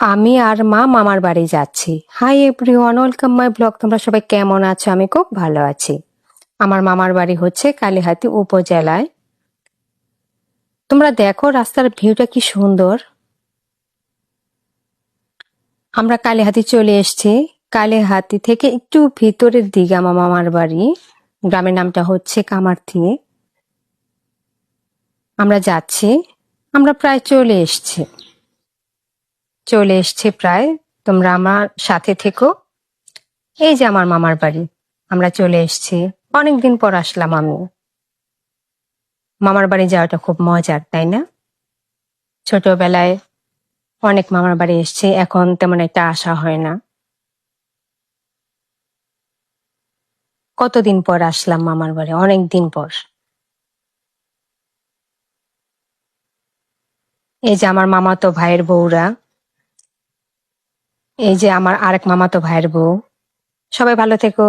আমি আর মা মামার বাড়ি যাচ্ছি। Hi everyone, welcome my blog. তোমরা সবাই কেমন আছো? আমি খুব ভালো আছি। আমার মামার বাড়ি হচ্ছে কালিহাতী উপজেলায়। তোমরা দেখো রাস্তার ভিউটা কি সুন্দর। আমরা কালিহাতী চলে এসেছি। কালিহাতী থেকে একটু ভিতরের দিকে আমার মামার বাড়ি। গ্রামের নামটা হচ্ছে কামারথি। আমরা যাচ্ছি, আমরা প্রায় চলে এসছি প্রায়। তোমরা আমার সাথে থেকো। এই যে আমার মামার বাড়ি, আমরা চলে এসেছি। অনেকদিন পর আসলাম আমি। মামার বাড়ি যাওয়াটা খুব মজার, তাই না? ছোটবেলায় অনেক মামার বাড়ি এসেছি, এখন তেমন একটা আসা হয় না। কতদিন পর আসলাম মামার বাড়ি, অনেক দিন পর। এই যে আমার মামাতো ভাইয়ের বউরা, এই যে আমার আরেক মামাতো ভাইয়ের বউ। সবাই ভালো থেকো।